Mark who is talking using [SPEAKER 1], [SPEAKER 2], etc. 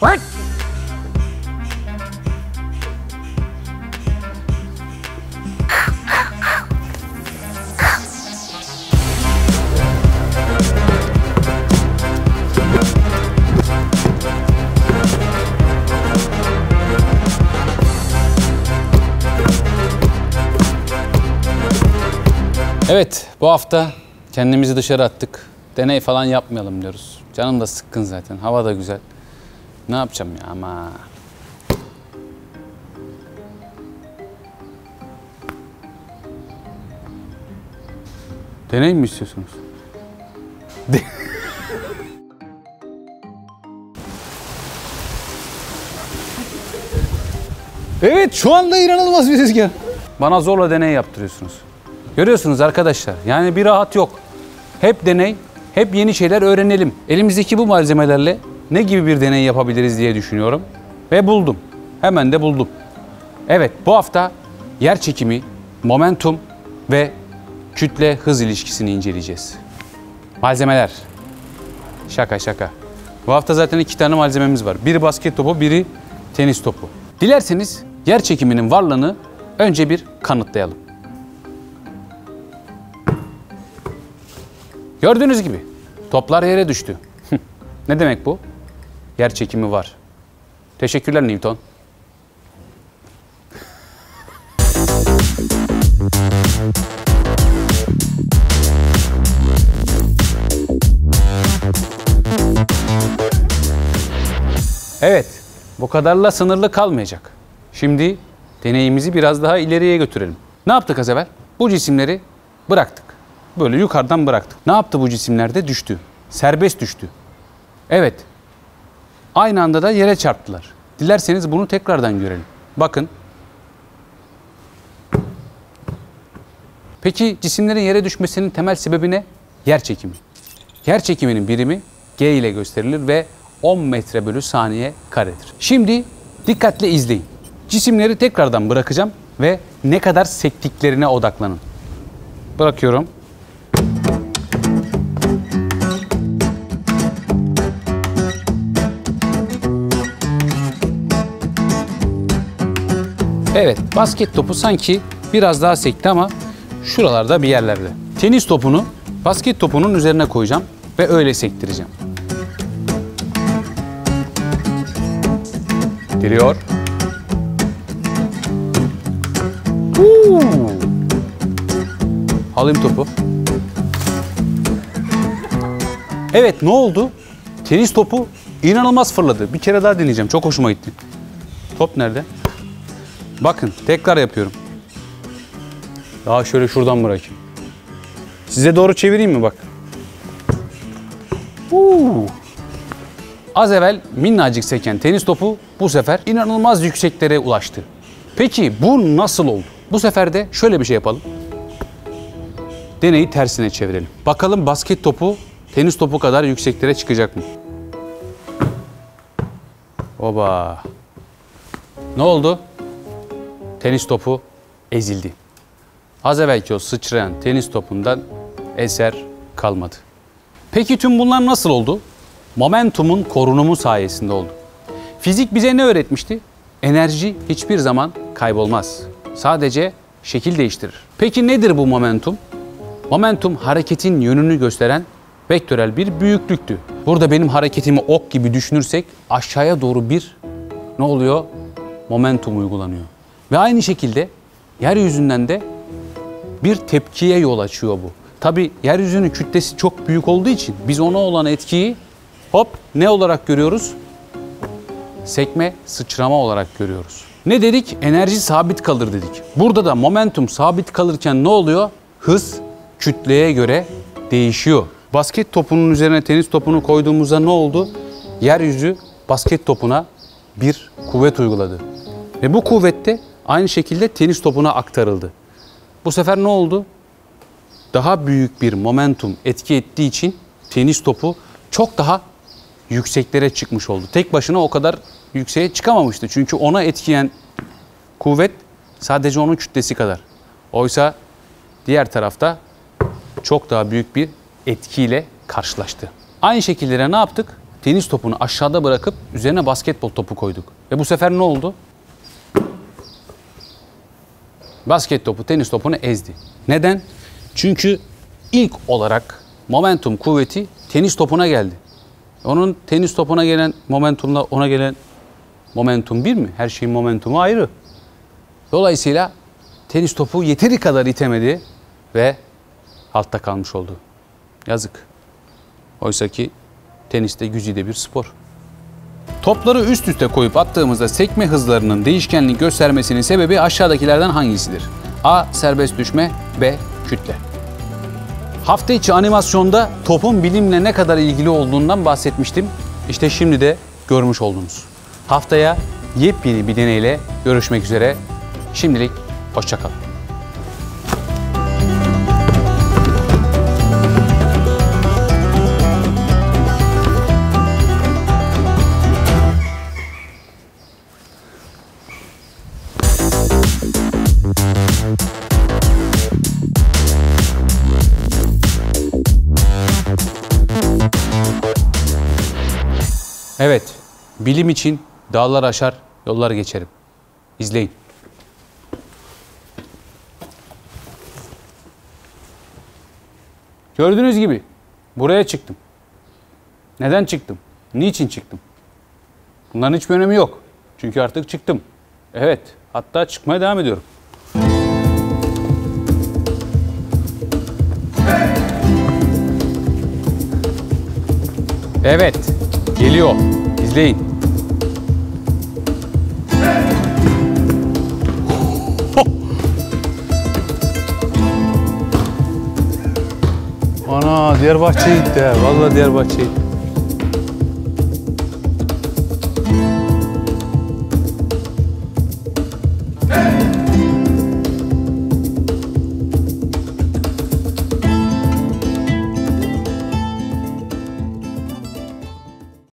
[SPEAKER 1] Evet, bu hafta kendimizi dışarı attık. Deney falan yapmayalım diyoruz. Canım da sıkkın zaten, hava da güzel. Ne yapacağım ya ama... Deney mi istiyorsunuz? Evet, şu anda inanılmaz bir rüzgar. Bana zorla deney yaptırıyorsunuz. Görüyorsunuz arkadaşlar, yani bir rahat yok. Hep deney, hep yeni şeyler öğrenelim. Elimizdeki bu malzemelerle ne gibi bir deney yapabiliriz diye düşünüyorum. Ve buldum. Hemen de buldum. Evet, bu hafta yer çekimi, momentum ve kütle hız ilişkisini inceleyeceğiz. Malzemeler. Şaka şaka. Bu hafta zaten 2 tane malzememiz var. Biri basket topu, biri tenis topu. Dilerseniz yer çekiminin varlığını önce bir kanıtlayalım. Gördüğünüz gibi toplar yere düştü. Ne demek bu? Yer çekimi var. Teşekkürler Newton. Evet, bu kadarla sınırlı kalmayacak. Şimdi deneyimizi biraz daha ileriye götürelim. Ne yaptık az evvel? Bu cisimleri bıraktık. Böyle yukarıdan bıraktık. Ne yaptı bu cisimler de? Düştü. Serbest düştü. Evet. Aynı anda da yere çarptılar. Dilerseniz bunu tekrardan görelim. Bakın. Peki cisimlerin yere düşmesinin temel sebebi ne? Yer çekimi. Yer çekiminin birimi G ile gösterilir ve 10 metre bölü saniye karedir. Şimdi dikkatle izleyin. Cisimleri tekrardan bırakacağım ve ne kadar sektiklerine odaklanın. Bırakıyorum. Evet, basket topu sanki biraz daha sekti ama şuralarda bir yerlerde. Tenis topunu basket topunun üzerine koyacağım ve öyle sektireceğim. Geliyor. Alayım topu. Evet, ne oldu? Tenis topu inanılmaz fırladı. Bir kere daha deneyeceğim. Çok hoşuma gitti. Top nerede? Bakın, tekrar yapıyorum. Daha şöyle şuradan bırakayım. Size doğru çevireyim mi bak? Az evvel minnacık seken tenis topu bu sefer inanılmaz yükseklere ulaştı. Peki bu nasıl oldu? Bu sefer de şöyle bir şey yapalım. Deneyi tersine çevirelim. Bakalım basket topu tenis topu kadar yükseklere çıkacak mı? Oba. Ne oldu? Tenis topu ezildi. Az evvelki o sıçrayan tenis topundan eser kalmadı. Peki tüm bunlar nasıl oldu? Momentumun korunumu sayesinde oldu. Fizik bize ne öğretmişti? Enerji hiçbir zaman kaybolmaz. Sadece şekil değiştirir. Peki nedir bu momentum? Momentum hareketin yönünü gösteren vektörel bir büyüklüktü. Burada benim hareketimi ok gibi düşünürsek aşağıya doğru bir ne oluyor? Momentum uygulanıyor. Ve aynı şekilde yeryüzünden de bir tepkiye yol açıyor bu. Tabii yeryüzünün kütlesi çok büyük olduğu için biz ona olan etkiyi hop ne olarak görüyoruz? Sekme, sıçrama olarak görüyoruz. Ne dedik? Enerji sabit kalır dedik. Burada da momentum sabit kalırken ne oluyor? Hız kütleye göre değişiyor. Basket topunun üzerine tenis topunu koyduğumuzda ne oldu? Yeryüzü basket topuna bir kuvvet uyguladı. Ve bu kuvvet de aynı şekilde tenis topuna aktarıldı. Bu sefer ne oldu? Daha büyük bir momentum etki ettiği için tenis topu çok daha yükseklere çıkmış oldu. Tek başına o kadar yükseğe çıkamamıştı. Çünkü ona etkileyen kuvvet sadece onun kütlesi kadar. Oysa diğer tarafta çok daha büyük bir etkiyle karşılaştı. Aynı şekilde ne yaptık? tenis topunu aşağıda bırakıp üzerine basketbol topu koyduk. Ve bu sefer ne oldu? Basket topu tenis topunu ezdi. Neden? Çünkü ilk olarak momentum kuvveti tenis topuna geldi. Onun tenis topuna gelen momentumla ona gelen momentum bir mi? Her şeyin momentumu ayrı. Dolayısıyla tenis topu yeteri kadar itemedi ve altta kalmış oldu. Yazık. Oysa ki tenis de güzide bir spor. Topları üst üste koyup attığımızda sekme hızlarının değişkenlik göstermesinin sebebi aşağıdakilerden hangisidir? A. Serbest düşme. B. Kütle. Hafta içi animasyonda topun bilimle ne kadar ilgili olduğundan bahsetmiştim. İşte şimdi de görmüş oldunuz. Haftaya yepyeni bir deneyle görüşmek üzere. Şimdilik hoşça kalın. Evet, bilim için dağlar aşar, yollar geçerim. İzleyin. Gördüğünüz gibi buraya çıktım. Neden çıktım? Niçin çıktım? Bunların hiçbir önemi yok. Çünkü artık çıktım. Evet, hatta çıkmaya devam ediyorum. Evet, geliyor. İzleyin. Ana, Diyarbakır'a gitti. Vallahi Diyarbakır'a gitti.